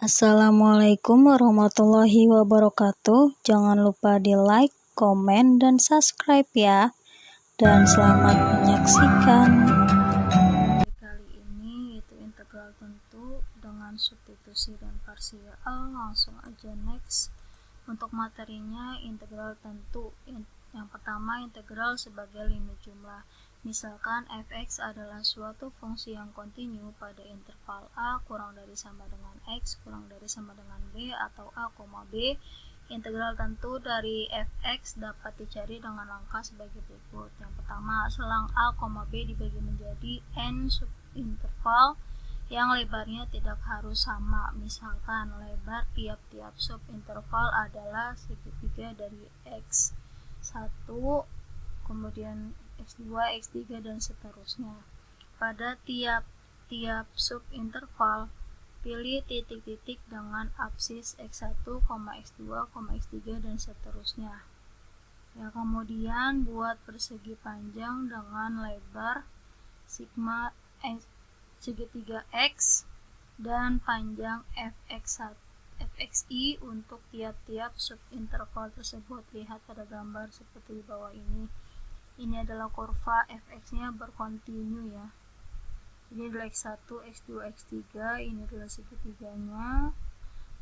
Assalamualaikum warahmatullahi wabarakatuh. Jangan lupa di like, komen, dan subscribe ya. Dan selamat menyaksikan. Kali ini yaitu integral tentu dengan substitusi dan parsial. Langsung aja next. Untuk materinya integral tentu. Yang pertama integral sebagai limit jumlah. Misalkan fx adalah suatu fungsi yang kontinu pada interval a kurang dari sama dengan x kurang dari sama dengan b atau a, b. Integral tentu dari fx dapat dicari dengan langkah sebagai berikut. Yang pertama, selang a, b dibagi menjadi n subinterval yang lebarnya tidak harus sama. Misalkan lebar tiap-tiap subinterval adalah segitiga dari x1, kemudian x2, x3, dan seterusnya. Pada tiap subinterval, pilih titik-titik dengan absis x1, x2, x3, dan seterusnya. Ya, kemudian buat persegi panjang dengan lebar sigma segitiga x dan panjang fxi untuk tiap-tiap subinterval tersebut. Lihat pada gambar seperti di bawah ini. Ini adalah kurva fx-nya berkontinu ya. Ini adalah x1, x2, x3, ini adalah segitiganya.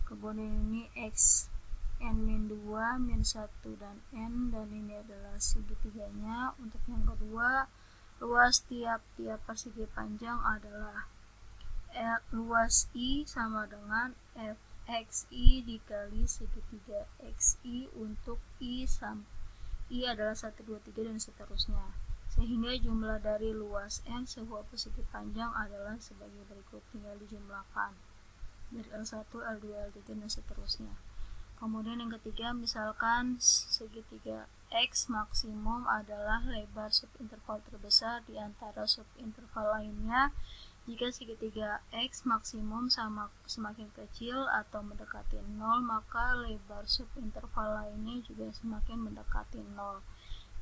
Kemudian ini x n-2, -1, dan n, dan ini adalah segitiganya. Untuk yang kedua, luas tiap-tiap persegi panjang adalah luas i sama dengan fxi dikali segitiga xi untuk i adalah 1, 2, 3, dan seterusnya. Sehingga jumlah dari luas n sebuah persegi panjang adalah sebagai berikut. Tinggal dijumlahkan dari L1, L2, L3, dan seterusnya. Kemudian yang ketiga, misalkan segitiga x maksimum adalah lebar subinterval terbesar di antara subinterval lainnya. Jika segitiga x maksimum semakin kecil atau mendekati 0, maka lebar subinterval lainnya juga semakin mendekati 0.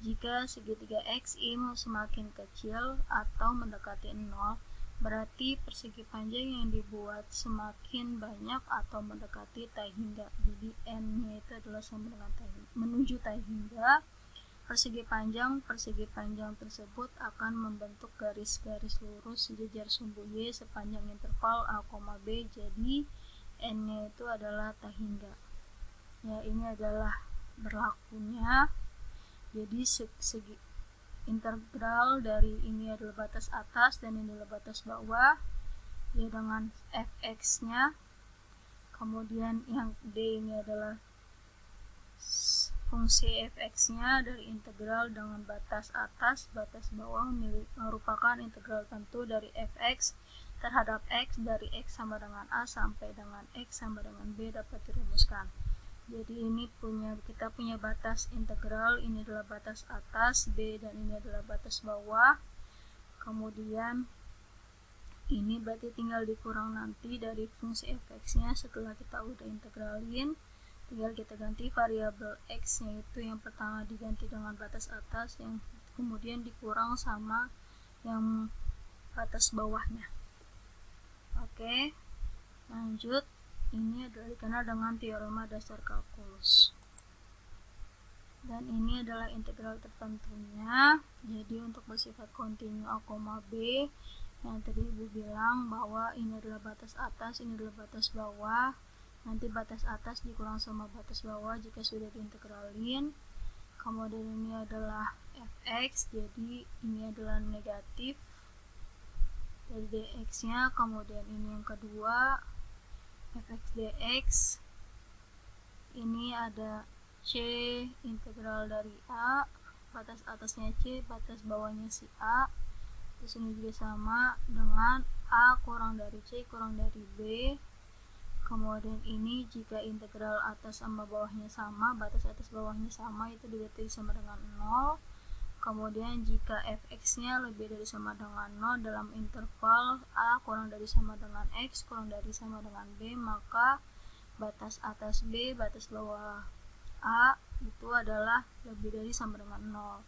Jika segitiga xi semakin kecil atau mendekati 0, berarti persegi panjang yang dibuat semakin banyak atau mendekati tai hingga. Jadi n-nya itu adalah sama dengan menuju tai hingga. Persegi panjang tersebut akan membentuk garis-garis lurus sejajar sumbu y sepanjang interval a, b. Jadi n-nya itu adalah tai hingga. Ya, ini adalah berlakunya. Jadi segi integral dari ini adalah batas atas dan ini adalah batas bawah. Ya, dengan fx-nya. Kemudian yang d ini adalah fungsi fx-nya dari integral dengan batas atas, batas bawah merupakan integral tentu dari fx terhadap x dari x sama dengan a sampai dengan x sama dengan b dapat dirumuskan. Jadi ini kita punya batas integral, ini adalah batas atas b dan ini adalah batas bawah. Kemudian ini berarti tinggal dikurang nanti dari fungsi fx-nya setelah kita udah integralin. Tinggal kita ganti variabel x-nya, itu yang pertama diganti dengan batas atas, yang kemudian dikurang sama yang batas bawahnya. Oke, lanjut. Ini adalah dikenal dengan teorema dasar kalkulus. Dan ini adalah integral tertentunya. Jadi untuk bersifat kontinu a, b, yang tadi Ibu bilang bahwa ini adalah batas atas, ini adalah batas bawah. Nanti batas atas dikurang sama batas bawah jika sudah diintegralin. Kemudian ini adalah fx, jadi ini adalah negatif dari dx-nya. Kemudian ini yang kedua, fx dx. Ini ada c integral dari a, batas atasnya c, batas bawahnya si a. Terus ini juga sama dengan a kurang dari c kurang dari b. Kemudian ini jika integral atas sama bawahnya sama, batas atas bawahnya sama, itu berarti sama dengan 0. Kemudian jika fx-nya lebih dari sama dengan 0 dalam interval a kurang dari sama dengan x kurang dari sama dengan b, maka batas atas b, batas bawah a itu adalah lebih dari sama dengan 0.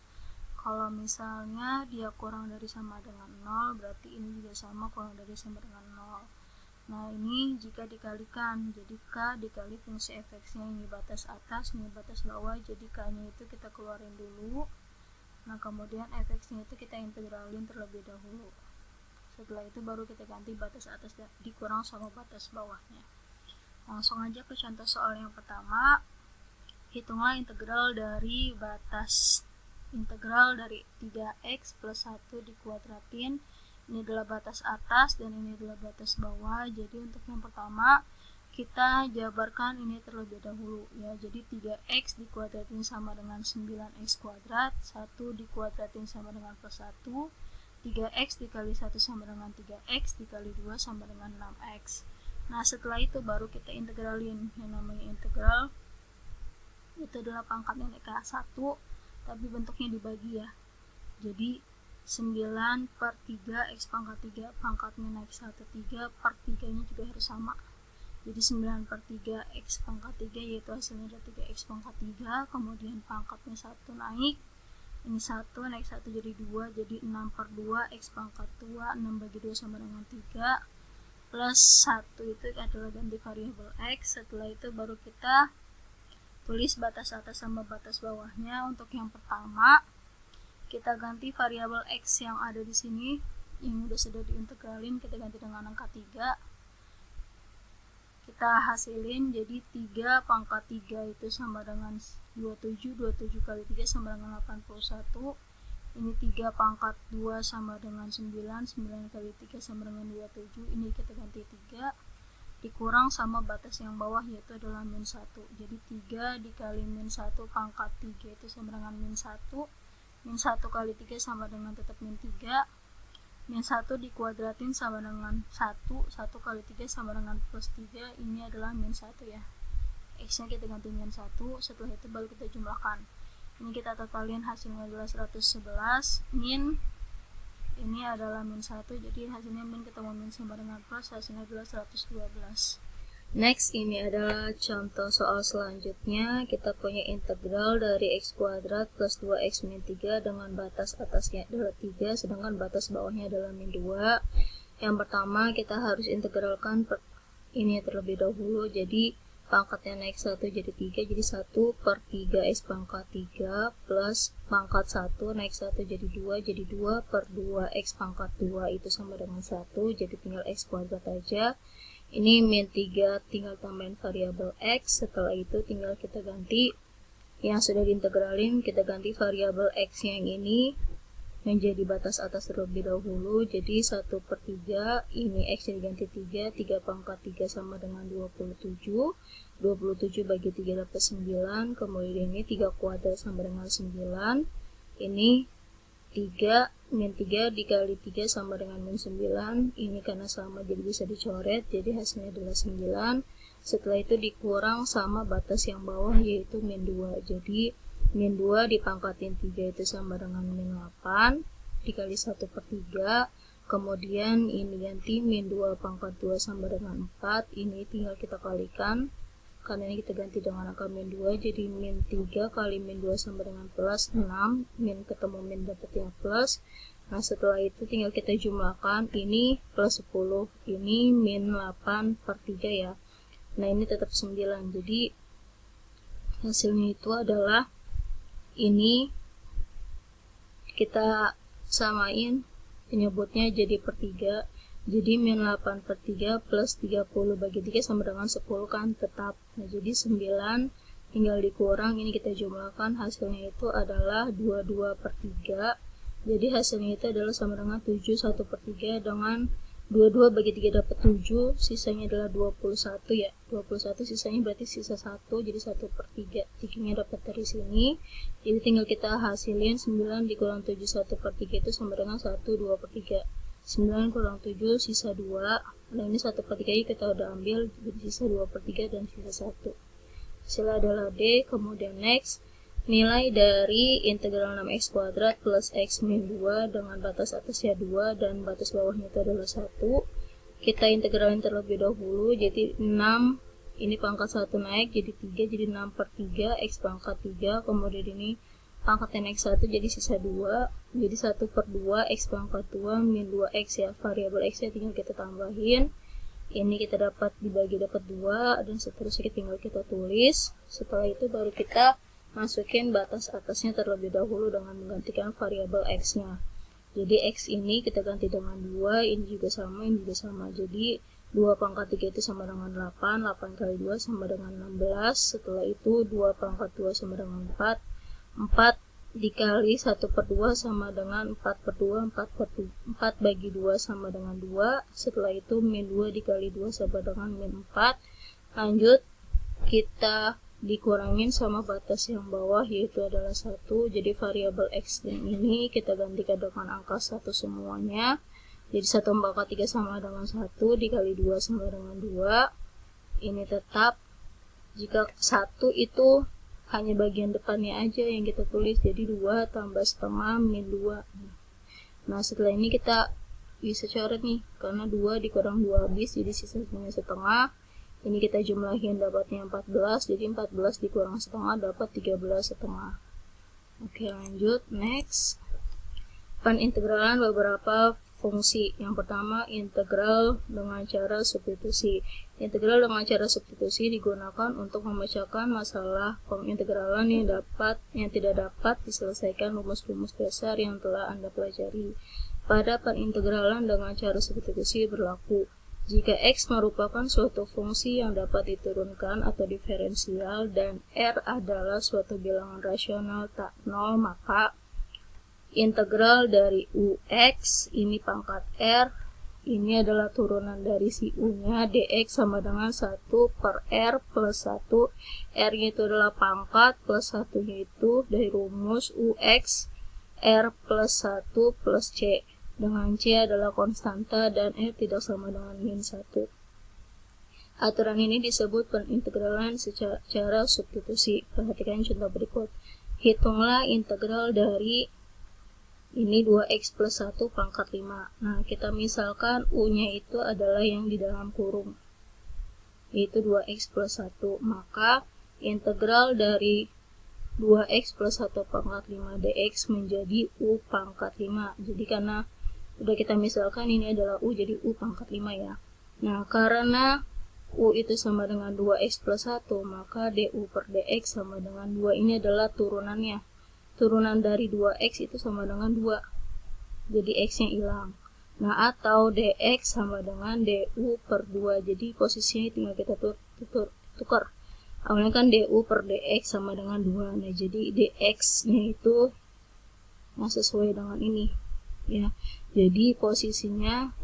Kalau misalnya dia kurang dari sama dengan 0, berarti ini juga sama kurang dari sama dengan 0. Nah, ini jika dikalikan, jadi K dikali fungsi fx-nya, ini batas atas, ini batas bawah, jadi K-nya itu kita keluarin dulu. Nah, kemudian fx-nya itu kita integralin terlebih dahulu. Setelah itu baru kita ganti batas atas dikurang sama batas bawahnya. Langsung aja ke contoh soal yang pertama. Hitunglah integral dari 3x plus 1 dikuadratin. Ini adalah batas atas dan ini adalah batas bawah. Jadi untuk yang pertama kita jabarkan ini terlebih dahulu ya. Jadi 3x dikuadratin sama dengan 9x kuadrat, 1 dikuadratin sama dengan plus 1, 3x dikali 1 sama dengan 3x, dikali 2 sama dengan 6x. Nah, setelah itu baru kita integralin. Yang namanya integral itu adalah pangkatnya naik ke 1, tapi bentuknya dibagi ya. Jadi 9 per 3 x pangkat 3, pangkatnya naik 1, 3 per 3 nya juga harus sama. Jadi 9 per 3 x pangkat 3 yaitu hasilnya ada 3x pangkat 3, kemudian pangkatnya 1 naik, ini 1 naik 1 jadi 2, jadi 6 per 2 x pangkat 2, 6 bagi 2 sama dengan 3, plus 1 itu adalah ganti variabel x. Setelah itu baru kita tulis batas atas sama batas bawahnya. Untuk yang pertama kita ganti variabel x yang ada di sini yang sudah diintegralin, kita ganti dengan angka 3. Kita hasilin jadi 3 pangkat 3 itu sama dengan 27, 27 kali 3 sama dengan 81. Ini 3 pangkat 2 sama dengan 9, 9 kali 3 sama dengan 27. Ini kita ganti 3 dikurang sama batas yang bawah yaitu adalah min 1. Jadi 3 dikali min 1 pangkat 3 itu sama dengan min 1. Min 1 kali 3 sama dengan tetap min 3. Min 1 dikuadratin sama dengan 1. 1 kali 3 sama dengan plus 3. Ini adalah min 1 ya. X nya kita ganti min 1. Setelah itu baru kita jumlahkan. Ini kita totalin hasilnya adalah 111. Min ini adalah min 1. Jadi hasilnya min ketemu min sama dengan plus, hasilnya adalah 112. Next, ini adalah contoh soal selanjutnya. Kita punya integral dari x kuadrat plus 2x min 3 dengan batas atasnya adalah 3, sedangkan batas bawahnya adalah min 2. Yang pertama kita harus integralkan ini terlebih dahulu. Jadi pangkatnya naik 1 jadi 3, jadi 1 per 3x pangkat 3 plus pangkat 1 naik 1 jadi 2 per 2x pangkat 2 itu sama dengan 1, jadi tinggal x kuadrat aja. Ini min 3 tinggal tambahin variabel x. Setelah itu tinggal kita ganti yang sudah diintegralin, kita ganti variabel x yang ini menjadi batas atas terlebih dahulu. Jadi 1 per 3, ini x yang diganti 3, 3 pangkat 3 sama dengan 27, 27 bagi 3 dapat 9, kemudian ini 3 kuadrat sama dengan 9, ini 3, min 3 dikali 3 sama dengan min 9, ini karena sama jadi bisa dicoret, jadi hasilnya adalah 9. Setelah itu dikurang sama batas yang bawah yaitu min 2, jadi min 2 dipangkatin 3 itu sama dengan min 8 dikali 1 per 3, kemudian ini ganti min 2 pangkat 2 sama dengan 4, ini tinggal kita kalikan karena ini kita ganti dengan angka min 2, jadi min 3 kali min 2 sama dengan plus 6, min ketemu min dapat yang plus. Nah, setelah itu tinggal kita jumlahkan, ini plus 10, ini min 8 per 3 ya. Nah, ini tetap 9, jadi hasilnya itu adalah ini kita samain penyebutnya jadi per 3, jadi min 8 per 3 plus 30 bagi 3 sama dengan 10 kan tetap. Nah, jadi 9 tinggal dikurang, ini kita jumlahkan, hasilnya itu adalah 22 per 3, jadi hasilnya itu adalah sama dengan 7, 1 per 3 dengan 22 bagi 3 dapat 7, sisanya adalah 21 ya, 21 sisanya berarti sisa 1, jadi 1 per 3, 3 nya dapat dari sini, jadi tinggal kita hasilin 9 dikurang 7, 1 per 3 itu sama dengan 1, 2 per 3, 9 kurang 7 sisa 2, nah ini 1 per 3 kita udah ambil, jadi sisa 2 per 3 dan sisa 1, hasilnya adalah D. Kemudian next, nilai dari integral 6x kuadrat plus x min 2 dengan batas atasnya 2 dan batas bawahnya itu adalah 1. Kita integralin terlebih dahulu, jadi 6, ini pangkat 1 naik jadi 3, jadi 6 per 3, x pangkat 3, kemudian ini pangkatnya naik 1 jadi sisa 2, jadi 1 per 2, x pangkat 2 min 2x ya, variabel x nya tinggal kita tambahin. ini kita dapat dibagi dapat 2, dan seterusnya tinggal kita tulis. Setelah itu baru kita masukin batas atasnya terlebih dahulu dengan menggantikan variabel x-nya. Jadi x ini kita ganti dengan 2, ini juga sama, ini juga sama. Jadi 2 pangkat 3 itu sama dengan 8, 8 kali 2 sama dengan 16. Setelah itu 2 pangkat 2 sama dengan 4, 4 dikali 1 per 2 sama dengan 4 per 2, 4 bagi 2 sama dengan 2. Setelah itu min 2 dikali 2 sama dengan min 4. Lanjut kita dikurangin sama batas yang bawah, yaitu adalah 1. Jadi variabel x ini kita gantikan dengan angka 1 semuanya. Jadi 1 pangkat 3 sama dengan 1 dikali 2 sama dengan 2. Ini tetap. Jika 1 itu hanya bagian depannya aja yang kita tulis, jadi 2 tambah setengah min 2. Nah setelah ini kita bisa coret nih, karena 2 dikurang 2 habis, jadi sisanya setengah. Ini kita jumlahin dapatnya 14, jadi 14 dikurang setengah dapat 13 setengah. Oke lanjut, next. Penintegralan beberapa fungsi. Yang pertama, integral dengan cara substitusi. Integral dengan cara substitusi digunakan untuk memecahkan masalah pengintegralan yang tidak dapat diselesaikan rumus-rumus dasar yang telah Anda pelajari. Pada penintegralan dengan cara substitusi berlaku, jika x merupakan suatu fungsi yang dapat diturunkan atau diferensial dan r adalah suatu bilangan rasional tak nol, maka integral dari ux, ini pangkat r, ini adalah turunan dari si u-nya, dx sama dengan 1 per r plus 1. R-nya itu adalah pangkat, plus 1-nya itu dari rumus ux, r plus 1 plus c. Dengan c adalah konstanta dan r tidak sama dengan min 1. Aturan ini disebut penintegralan secara substitusi. Perhatikan contoh berikut. Hitunglah integral dari ini 2x plus 1 pangkat 5. Nah, kita misalkan u-nya itu adalah yang di dalam kurung, yaitu 2x plus 1. Maka integral dari 2x plus 1 pangkat 5 dx menjadi u pangkat 5. Jadi karena udah kita misalkan ini adalah u, jadi u pangkat 5 ya. Nah, karena u itu sama dengan 2x plus 1, maka du per dx sama dengan 2. Ini adalah turunannya. Turunan dari 2x itu sama dengan 2, jadi x-nya hilang. Nah, atau dx sama dengan du per 2, jadi posisinya tinggal kita tukar. Awalnya kan du per dx sama dengan 2, nah jadi dx-nya itu sesuai dengan ini ya. Jadi posisinya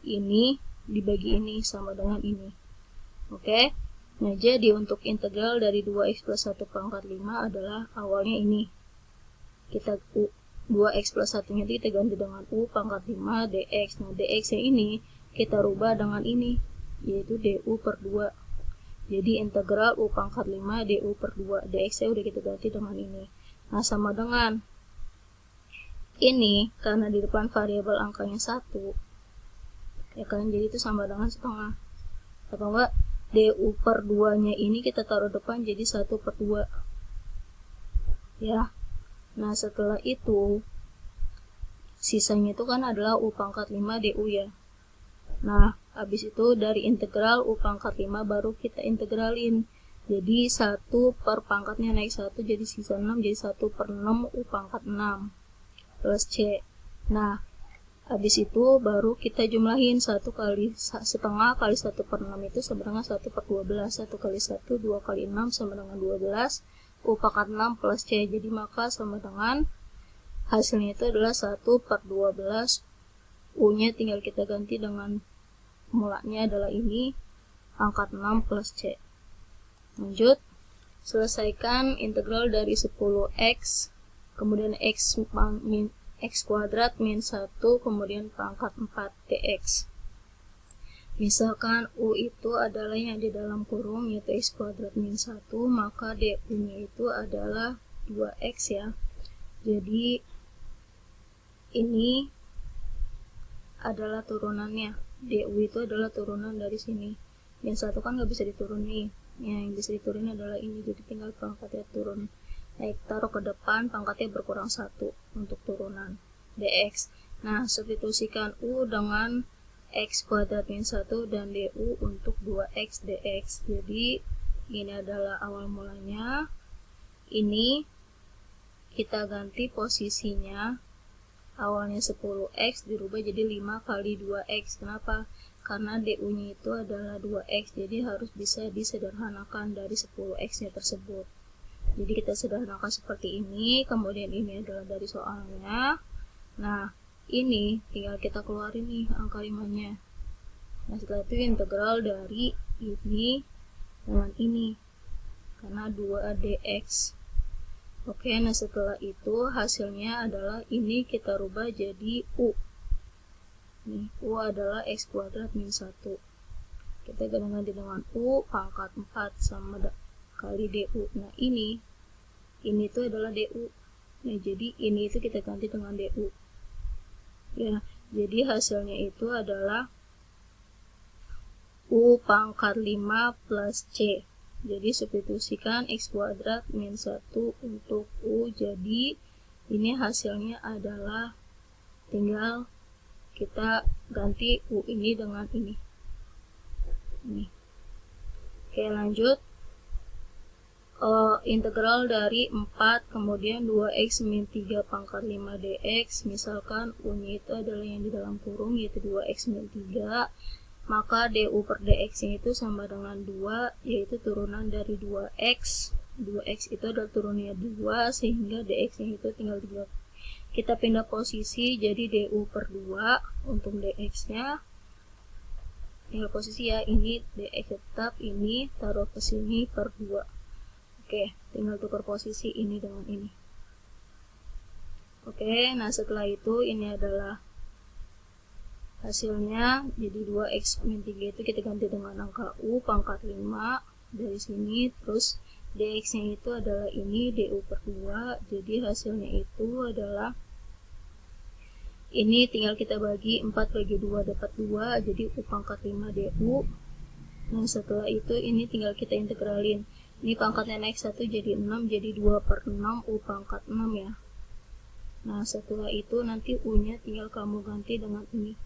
ini dibagi ini sama dengan ini. Oke. Nah, jadi untuk integral dari 2x plus 1 pangkat 5 adalah awalnya ini. Kita 2x plus 1-nya kita ganti dengan u pangkat 5 dx. Nah, dx yang ini kita rubah dengan ini, yaitu du per 2. Jadi integral u pangkat 5 du per 2. dx-nya udah kita ganti dengan ini. Nah, sama dengan ini, karena di depan variabel angkanya 1, ya kan, jadi itu sama dengan setengah. Atau enggak, du per 2-nya ini kita taruh depan jadi 1 per 2. Ya. Nah, setelah itu sisanya itu kan adalah u pangkat 5 du ya. Nah, habis itu dari integral u pangkat 5 baru kita integralin. Jadi 1 per pangkatnya naik 1, jadi sisa 6, jadi 1 per 6 u pangkat 6 plus c. Nah, habis itu baru kita jumlahin 1 kali setengah kali 1 per 6 itu sama dengan 1 per 12. 1 kali 1, 2 kali 6 sama dengan 12. U pangkat 6 plus C, jadi maka sama dengan hasilnya itu adalah 1 per 12. U nya tinggal kita ganti dengan mulanya adalah ini, angkat 6 plus C. Lanjut, selesaikan integral dari 10x, kemudian x kuadrat min 1, kemudian pangkat 4 dx. Misalkan u itu adalah yang di dalam kurung, yaitu x kuadrat min 1, maka du-nya itu adalah 2x ya. Jadi ini adalah turunannya. Du itu adalah turunan dari sini. Yang 1 kan nggak bisa diturunin. Yang bisa diturunin adalah ini, jadi tinggal pangkatnya turun. Naik taruh ke depan, pangkatnya berkurang 1 untuk turunan dx. Nah, substitusikan u dengan x kuadrat min 1 dan du untuk 2x dx. Jadi ini adalah awal mulanya. Ini kita ganti posisinya, awalnya 10x dirubah jadi 5 kali 2x. Kenapa? Karena du nya itu adalah 2x, jadi harus bisa disederhanakan dari 10x nya tersebut. Jadi kita sederhanakan seperti ini, kemudian ini adalah dari soalnya. Nah, ini tinggal kita keluarin nih angka 5-nya. Nah, setelah itu integral dari ini dengan ini, karena 2 dx. Oke, nah setelah itu hasilnya adalah ini kita rubah jadi u. Nih, u adalah x kuadrat min 1. Kita ganti dengan u pangkat 4 sama kali du. Nah, ini itu adalah du. Nah, jadi ini itu kita ganti dengan du. Ya, jadi hasilnya itu adalah u pangkat 5 plus c. Jadi substitusikan x kuadrat min 1 untuk u. Jadi ini hasilnya adalah tinggal kita ganti u ini dengan ini. Oke, lanjut. Integral dari 4 kemudian 2x min 3 pangkat 5 dx. Misalkan u nya itu adalah yang di dalam kurung, yaitu 2x min 3, maka du per dx nya itu sama dengan 2, yaitu turunan dari 2x. 2x itu adalah turunnya 2, sehingga dx nya itu tinggal 3. Kita pindah posisi, jadi du per 2 untuk dx nya tinggal posisi ya, ini dx tetap, ini taruh ke sini per 2. Oke, tinggal tukar posisi ini dengan ini. Oke, nah setelah itu ini adalah hasilnya. Jadi 2x min 3 itu kita ganti dengan angka u pangkat 5 dari sini. Terus dx nya itu adalah ini, du per 2. Jadi hasilnya itu adalah ini tinggal kita bagi 4 bagi 2 dapat 2. Jadi u pangkat 5 du. Nah setelah itu ini tinggal kita integralin. Ini pangkatnya naik 1 jadi 6, jadi 2 per 6 u pangkat 6 ya. Nah setelah itu nanti u nya tinggal kamu ganti dengan ini.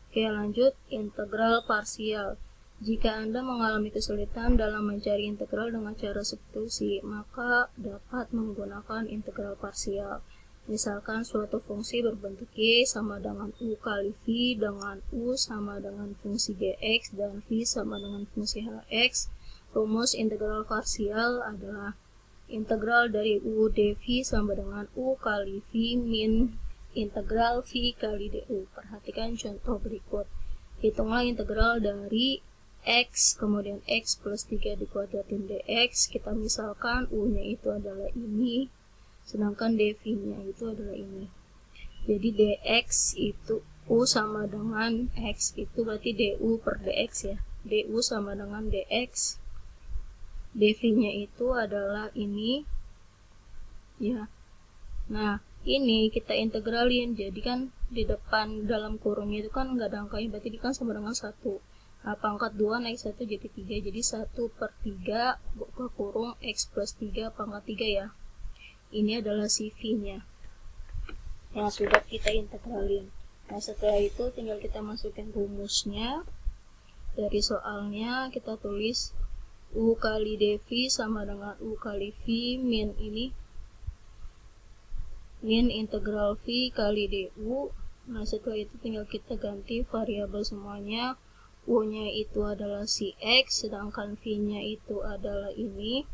Oke, lanjut integral parsial. Jika Anda mengalami kesulitan dalam mencari integral dengan cara substitusi, maka dapat menggunakan integral parsial. Misalkan suatu fungsi berbentuk y sama dengan u kali v, dengan u sama dengan fungsi gx, dan v sama dengan fungsi hx. Rumus integral parsial adalah integral dari u dv sama dengan u kali v min integral v kali du. Perhatikan contoh berikut. Hitunglah integral dari x, kemudian x plus 3 dikuadratin dx. Kita misalkan u-nya itu adalah ini, sedangkan dv-nya itu adalah ini. Jadi dx itu u sama dengan x, itu berarti du per dx ya. Du sama dengan dx. dv-nya itu adalah ini ya. Nah, ini kita integralin. Jadi kan di depan dalam kurungnya itu kan nggak ada angkanya, berarti ini kan sama dengan 1. Nah, pangkat 2 naik 1 jadi 3. Jadi 1 per 3 buka kurung x plus 3 pangkat 3 ya. Ini adalah si v-nya yang sudah kita integralin. Nah, setelah itu tinggal kita masukkan rumusnya. Dari soalnya kita tulis u kali dv sama dengan u kali v min ini, min integral v kali du. Nah, setelah itu tinggal kita ganti variabel semuanya. U-nya itu adalah si x, sedangkan v-nya itu adalah ini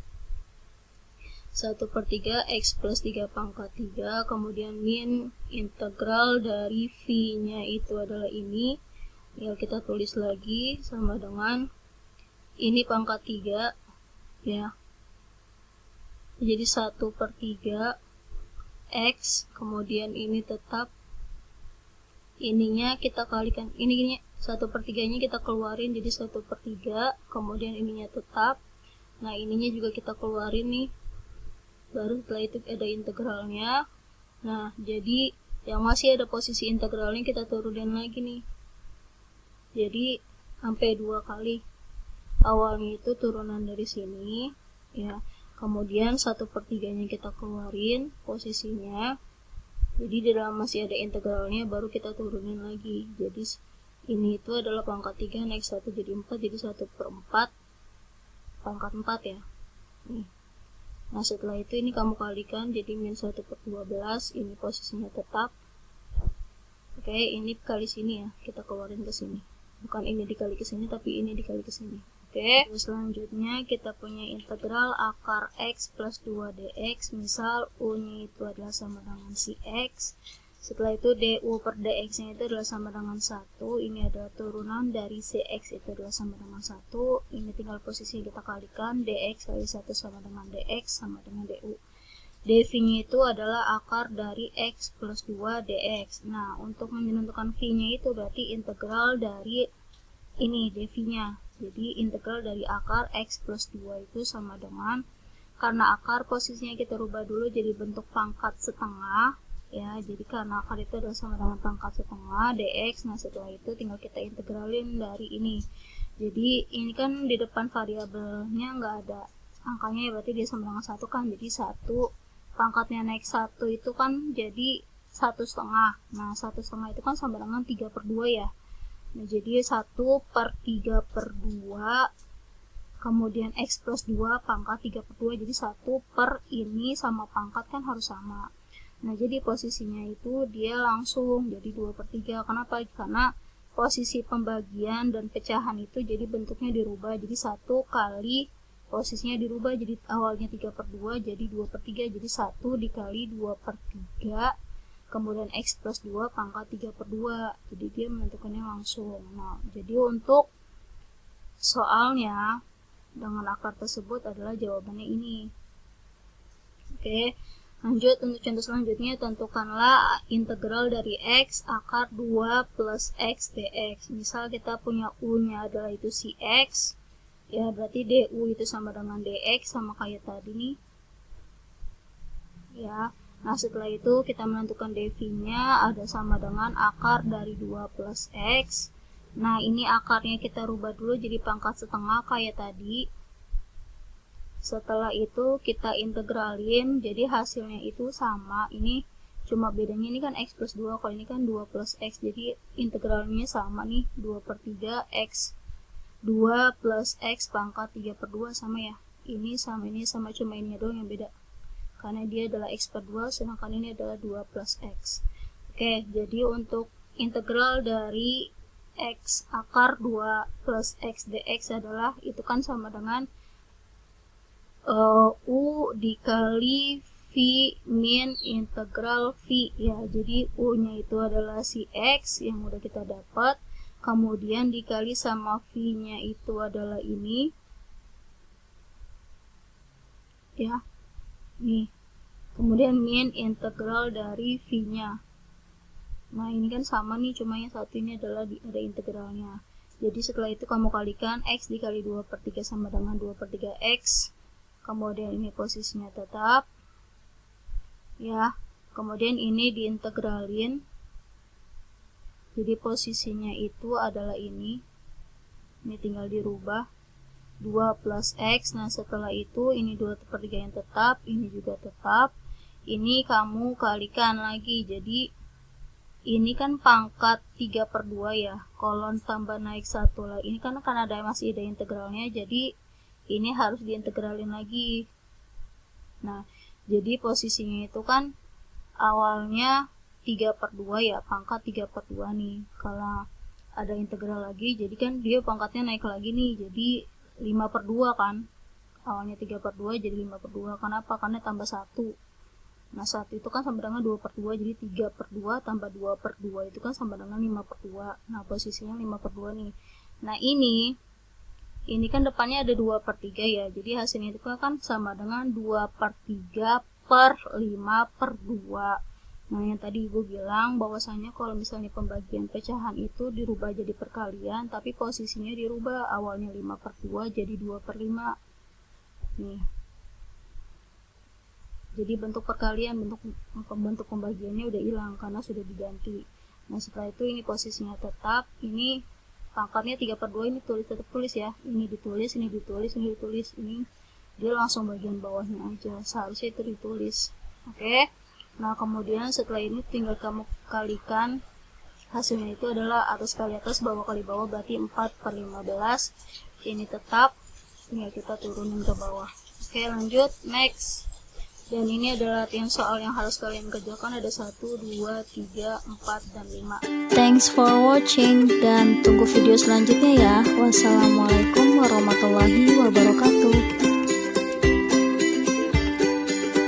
1 per 3 x plus 3 pangkat 3, kemudian min integral dari v-nya itu adalah ini, tinggal kita tulis lagi sama dengan ini pangkat 3 ya, jadi 1 per 3 x, kemudian ini tetap, ininya kita kalikan, ini 1 per 3 nya kita keluarin jadi 1 per 3, kemudian ininya tetap. Nah, ininya juga kita keluarin nih, baru setelah itu ada integralnya. Nah, jadi yang masih ada posisi integralnya kita turunin lagi nih, jadi sampai 2 kali. Awalnya itu turunan dari sini ya, kemudian 1 per 3 nya kita keluarin posisinya, Jadi di dalam masih ada integralnya baru kita turunin lagi. Jadi ini itu adalah pangkat 3 naik 1 jadi 4, jadi 1/4 pangkat 4 ya. Nih. Nah setelah itu ini kamu kalikan jadi min 1/12, ini posisinya tetap. Oke, ini kali sini ya, kita keluarin ke sini. Bukan ini dikali ke sini, tapi ini dikali ke sini. Oke, selanjutnya kita punya integral akar x plus 2 dx. Misal u-nya itu adalah sama dengan si x. Setelah itu du per dx-nya itu adalah sama dengan 1. Ini adalah turunan dari cx itu adalah sama dengan 1. Ini tinggal posisi kita kalikan, dx kali 1 sama dengan dx sama dengan du. dv-nya itu adalah akar dari x plus 2 dx. Nah, untuk menentukan v-nya itu berarti integral dari ini dv-nya. Jadi integral dari akar x plus 2 itu sama dengan, karena akar posisinya kita rubah dulu jadi bentuk pangkat setengah ya, jadi karena akar itu adalah sama dengan pangkat setengah dx. Nah setelah itu tinggal kita integralin dari ini. Jadi ini kan di depan variabelnya nggak ada angkanya ya, berarti dia sama dengan 1 kan, jadi 1 pangkatnya naik 1 itu kan jadi 1/2. Nah 1/2 itu kan sama dengan 3/2 ya. Nah, jadi 1/3/2, kemudian x plus 2 pangkat 3/2, jadi 1 per ini sama pangkat kan harus sama. Nah, jadi posisinya itu dia langsung jadi 2/3. Kenapa? Karena posisi pembagian dan pecahan itu jadi bentuknya dirubah. Jadi 1 kali posisinya dirubah, jadi awalnya 3/2 jadi 2/3, jadi 1 dikali 2/3. Kemudian x plus 2 pangkat 3/2, jadi dia menentukannya langsung. Nah, jadi untuk soalnya dengan akar tersebut adalah jawabannya ini. Oke, lanjut untuk contoh selanjutnya, tentukanlah integral dari x akar 2 plus x dx. Misal kita punya u-nya adalah itu si x, ya berarti du itu sama dengan dx sama kayak tadi nih. Ya. Nah, setelah itu kita menentukan dv-nya ada sama dengan akar dari 2 plus x. Nah, ini akarnya kita rubah dulu jadi pangkat setengah kayak tadi. Setelah itu kita integralin, jadi hasilnya itu sama. Ini cuma bedanya ini kan x plus 2, kalau ini kan 2 plus x. Jadi integralnya sama nih, 2/3 x 2 plus x pangkat 3/2 sama ya. Ini sama, cuma ini doang yang beda, karena dia adalah x per 2, sedangkan ini adalah 2 plus x. Oke, jadi untuk integral dari x akar 2 plus x dx adalah, itu kan sama dengan u dikali v min integral v ya. Jadi u-nya itu adalah si x yang udah kita dapat, kemudian dikali sama v-nya itu adalah ini ya, nih, kemudian min integral dari v-nya. Nah, ini kan sama nih, cuma yang satu ini adalah ada integralnya. Jadi setelah itu kamu kalikan x dikali 2/3 sama dengan 2/3 x. Kemudian ini posisinya tetap. Ya, kemudian ini diintegralin. Jadi posisinya itu adalah ini. Ini tinggal dirubah. 2 plus x. Nah, setelah itu ini 2/3 yang tetap, ini juga tetap. Ini kamu kalikan lagi, jadi ini kan pangkat 3/2 ya, kolon tambah naik 1 lagi. Ini kan masih ada integralnya, jadi ini harus diintegralin lagi. Nah, jadi posisinya itu kan awalnya 3/2 ya, pangkat 3/2 nih. Kalau ada integral lagi, jadi kan dia pangkatnya naik lagi nih, jadi 5/2 kan, awalnya 3/2 jadi 5/2. Kenapa? Karena tambah 1. Nah, 1 itu kan sama dengan 2/2, jadi 3/2 tambah 2/2 itu kan sama dengan 5/2. Nah, posisinya 5/2 nih. Nah, ini kan depannya ada 2/3 ya, jadi hasilnya itu kan sama dengan 2/3 per 5/2. Nah, yang tadi Ibu bilang bahwasanya kalau misalnya pembagian pecahan itu dirubah jadi perkalian, tapi posisinya dirubah, awalnya 5/2 jadi 2/5. Nih. Jadi bentuk perkalian, bentuk pembagiannya udah hilang karena sudah diganti. Nah, setelah itu ini posisinya tetap, ini pangkatnya 3/2, ini tetap tulis ya. Ini ditulis, ini ditulis, ini ditulis, ini dia langsung bagian bawahnya aja. Seharusnya itu ditulis. Oke. Nah, kemudian setelah ini tinggal kamu kalikan, hasilnya itu adalah atas kali atas, bawah kali bawah, berarti 4/15. Ini tetap, tinggal kita turunin ke bawah. Oke, lanjut, next. Dan ini adalah latihan soal yang harus kalian kerjakan, ada 1, 2, 3, 4, dan 5. Thanks for watching, dan tunggu video selanjutnya ya. Wassalamualaikum warahmatullahi wabarakatuh.